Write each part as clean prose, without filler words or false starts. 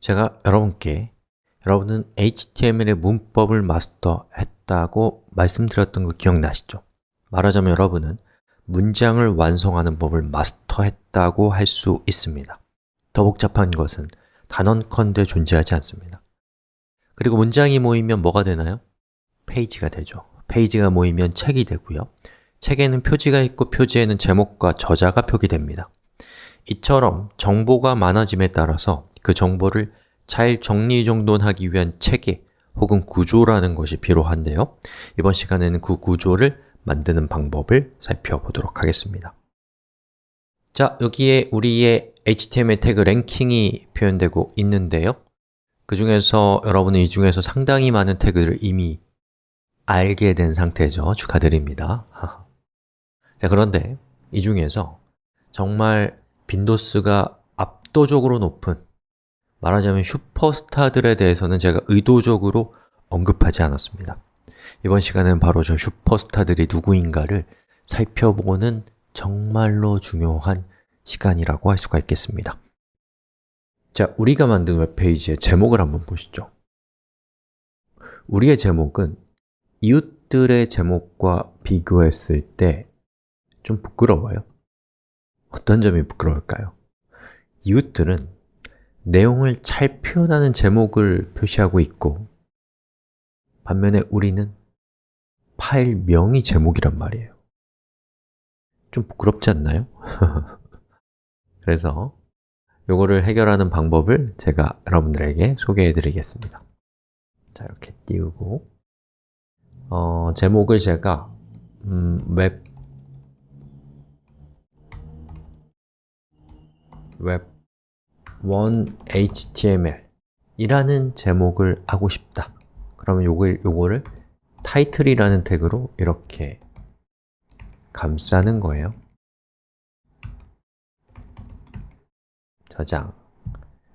제가 여러분은 HTML의 문법을 마스터했다고 말씀드렸던 거 기억나시죠? 말하자면 여러분은 문장을 완성하는 법을 마스터했다고 할 수 있습니다. 더 복잡한 것은 단언컨대 존재하지 않습니다. 그리고 문장이 모이면 뭐가 되나요? 페이지가 되죠. 페이지가 모이면 책이 되고요. 책에는 표지가 있고 표지에는 제목과 저자가 표기됩니다. 이처럼 정보가 많아짐에 따라서 그 정보를 잘 정리정돈하기 위한 체계 혹은 구조라는 것이 필요한데요. 이번 시간에는 그 구조를 만드는 방법을 살펴보도록 하겠습니다. 자, 여기에 우리의 HTML 태그 랭킹이 표현되고 있는데요. 그 중에서 여러분은 이 중에서 상당히 많은 태그를 이미 알게 된 상태죠. 축하드립니다. 자, 그런데 이 중에서 정말 빈도수가 압도적으로 높은, 말하자면 슈퍼스타들에 대해서는 제가 의도적으로 언급하지 않았습니다. 이번 시간은 바로 저 슈퍼스타들이 누구인가를 살펴보는 정말로 중요한 시간이라고 할 수가 있겠습니다. 자, 우리가 만든 웹페이지의 제목을 한번 보시죠. 우리의 제목은 이웃들의 제목과 비교했을 때 좀 부끄러워요. 어떤 점이 부끄러울까요? 이웃들은 내용을 잘 표현하는 제목을 표시하고 있고, 반면에 우리는 파일명이 제목이란 말이에요. 좀 부끄럽지 않나요? 그래서 요거를 해결하는 방법을 제가 여러분들에게 소개해 드리겠습니다. 자, 이렇게 띄우고 제목을 제가 웹1 HTML 이라는 제목을 하고 싶다. 그러면 요거를 타이틀이라는 태그로 이렇게 감싸는 거예요. 저장.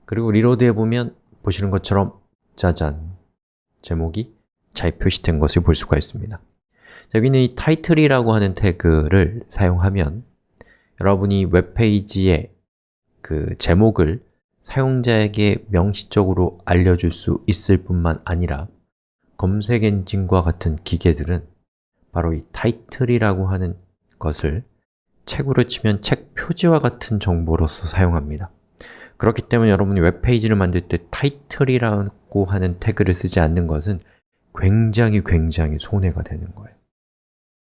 그리고 리로드 해보면 보시는 것처럼 짜잔! 제목이 잘 표시된 것을 볼 수가 있습니다. 자, 여기는 이 타이틀이라고 하는 태그를 사용하면 여러분이 웹페이지의 그 제목을 사용자에게 명시적으로 알려줄 수 있을 뿐만 아니라 검색 엔진과 같은 기계들은 바로 이 타이틀이라고 하는 것을 책으로 치면 책 표지와 같은 정보로서 사용합니다. 그렇기 때문에 여러분이 웹페이지를 만들 때 타이틀이라고 하는 태그를 쓰지 않는 것은 굉장히 손해가 되는 거예요.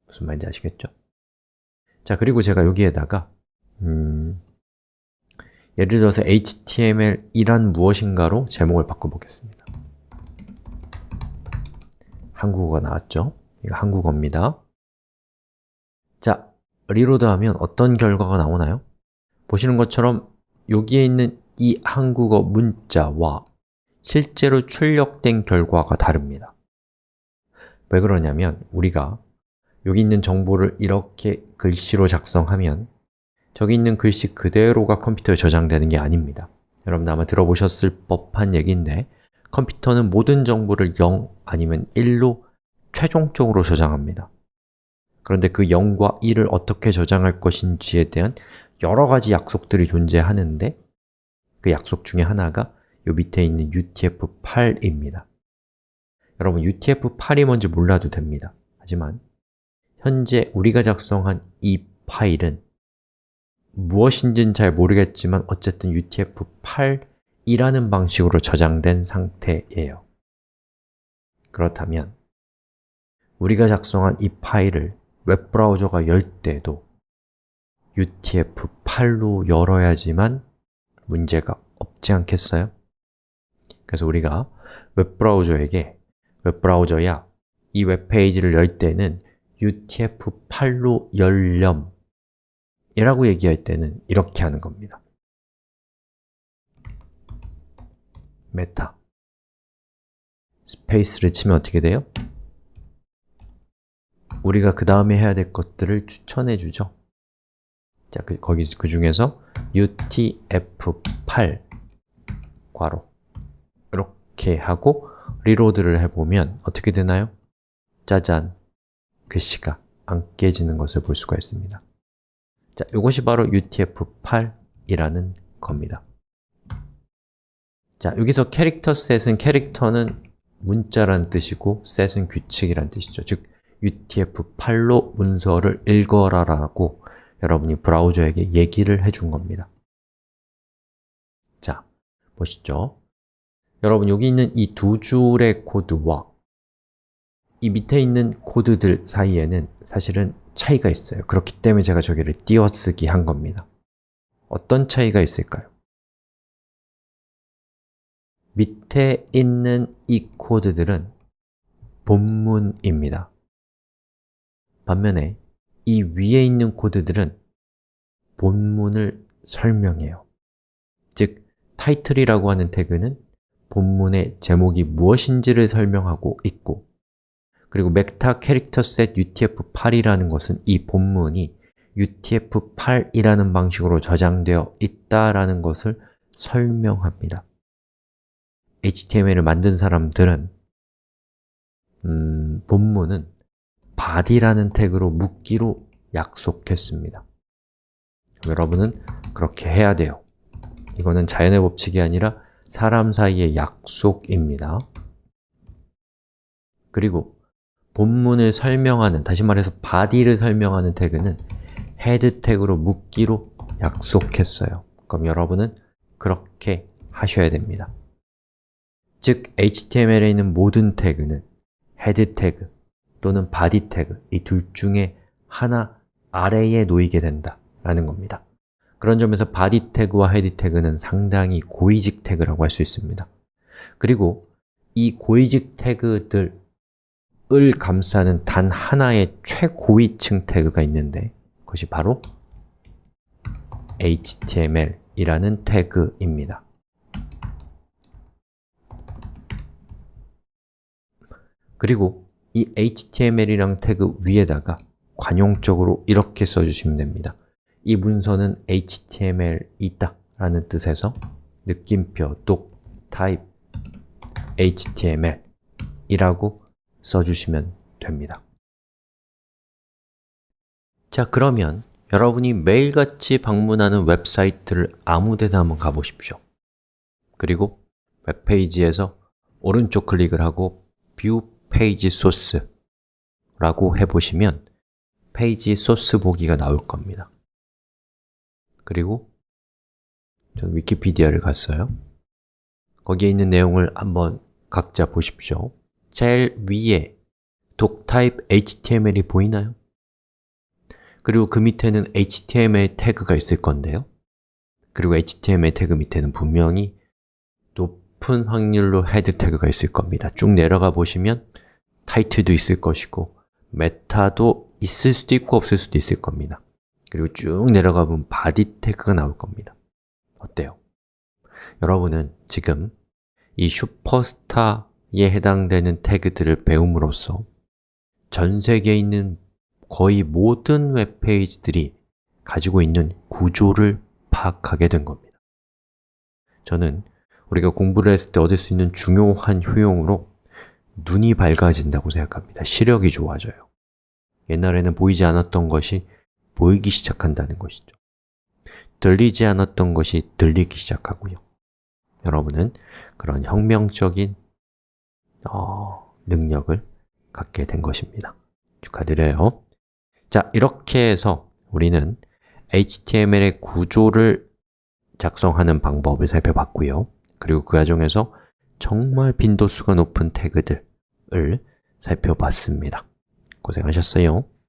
무슨 말인지 아시겠죠? 자, 그리고 제가 여기에다가 예를 들어서 HTML이란 무엇인가로 제목을 바꿔보겠습니다. 한국어가 나왔죠? 이거 한국어입니다. 자, 리로드하면 어떤 결과가 나오나요? 보시는 것처럼 여기에 있는 이 한국어 문자와 실제로 출력된 결과가 다릅니다. 왜 그러냐면 우리가 여기 있는 정보를 이렇게 글씨로 작성하면 저기 있는 글씨 그대로가 컴퓨터에 저장되는 게 아닙니다. 여러분 아마 들어보셨을 법한 얘기인데 컴퓨터는 모든 정보를 0 아니면 1로 최종적으로 저장합니다. 그런데 그 0과 1을 어떻게 저장할 것인지에 대한 여러 가지 약속들이 존재하는데 그 약속 중에 하나가 요 밑에 있는 UTF-8입니다. 여러분 UTF-8이 뭔지 몰라도 됩니다. 하지만 현재 우리가 작성한 이 파일은 무엇인지는 잘 모르겠지만 어쨌든 UTF-8이라는 방식으로 저장된 상태예요. 그렇다면 우리가 작성한 이 파일을 웹브라우저가 열 때도 UTF-8로 열어야지만 문제가 없지 않겠어요? 그래서 우리가 웹브라우저에게 웹브라우저야, 이 웹페이지를 열 때는 UTF-8로 열렴 이라고 얘기할 때는 이렇게 하는 겁니다. 메타 스페이스를 치면 어떻게 돼요? 우리가 그 다음에 해야 될 것들을 추천해 주죠. 자, 그 중에서 UTF-8 괄호 이렇게 하고 리로드를 해보면 어떻게 되나요? 짜잔! 글씨가 안 깨지는 것을 볼 수가 있습니다. 자, 이것이 바로 UTF-8이라는 겁니다. 자, 여기서 캐릭터 셋은 캐릭터는 문자란 뜻이고 set은 규칙이란 뜻이죠. 즉, UTF-8로 문서를 읽어라 라고 여러분이 브라우저에게 얘기를 해준 겁니다. 자, 보시죠. 여러분, 여기 있는 이 두 줄의 코드와 이 밑에 있는 코드들 사이에는 사실은 차이가 있어요. 그렇기 때문에 제가 저기를 띄어쓰기 한 겁니다. 어떤 차이가 있을까요? 밑에 있는 이 코드들은 본문입니다. 반면에 이 위에 있는 코드들은 본문을 설명해요. 즉, title이라고 하는 태그는 본문의 제목이 무엇인지를 설명하고 있고, 그리고 meta character set UTF-8이라는 것은 이 본문이 UTF-8이라는 방식으로 저장되어 있다라는 것을 설명합니다. HTML을 만든 사람들은 본문은 body라는 태그로 묶기로 약속했습니다. 여러분은 그렇게 해야 돼요. 이거는 자연의 법칙이 아니라 사람 사이의 약속입니다. 그리고 본문을 설명하는, 다시 말해서 body를 설명하는 태그는 head 태그로 묶기로 약속했어요. 그럼 여러분은 그렇게 하셔야 됩니다. 즉, HTML에 있는 모든 태그는 head 태그 또는 body 태그, 이 둘 중에 하나 아래에 놓이게 된다 라는 겁니다. 그런 점에서 body 태그와 head 태그는 상당히 고위직 태그라고 할 수 있습니다. 그리고 이 고위직 태그들을 감싸는 단 하나의 최고위층 태그가 있는데 그것이 바로 HTML이라는 태그입니다. 그리고 이 HTML이랑 태그 위에다가 관용적으로 이렇게 써주시면 됩니다. 이 문서는 HTML이 있다 라는 뜻에서 느낌표 독 type HTML 이라고 써주시면 됩니다. 자, 그러면 여러분이 매일같이 방문하는 웹사이트를 아무 데나 한번 가보십시오. 그리고 웹페이지에서 오른쪽 클릭을 하고 View Page Source 라고 해보시면 페이지 소스 보기가 나올 겁니다. 그리고 저는 위키피디아를 갔어요. 거기에 있는 내용을 한번 각자 보십시오. 제일 위에 doctype HTML이 보이나요? 그리고 그 밑에는 HTML 태그가 있을 건데요. 그리고 HTML 태그 밑에는 분명히 높은 확률로 헤드 태그가 있을 겁니다. 쭉 내려가 보시면 title도 있을 것이고 meta도 있을 수도 있고 없을 수도 있을 겁니다. 그리고 쭉 내려가 보면 body 태그가 나올 겁니다. 어때요? 여러분은 지금 이 슈퍼스타에 해당되는 태그들을 배움으로써 전 세계에 있는 거의 모든 웹페이지들이 가지고 있는 구조를 파악하게 된 겁니다. 저는 우리가 공부를 했을 때 얻을 수 있는 중요한 효용으로 눈이 밝아진다고 생각합니다. 시력이 좋아져요. 옛날에는 보이지 않았던 것이 보이기 시작한다는 것이죠. 들리지 않았던 것이 들리기 시작하고요. 여러분은 그런 혁명적인 능력을 갖게 된 것입니다. 축하드려요. 자, 이렇게 해서 우리는 HTML의 구조를 작성하는 방법을 살펴봤고요. 그리고 그 과정에서 정말 빈도수가 높은 태그들을 살펴봤습니다. 고생하셨어요.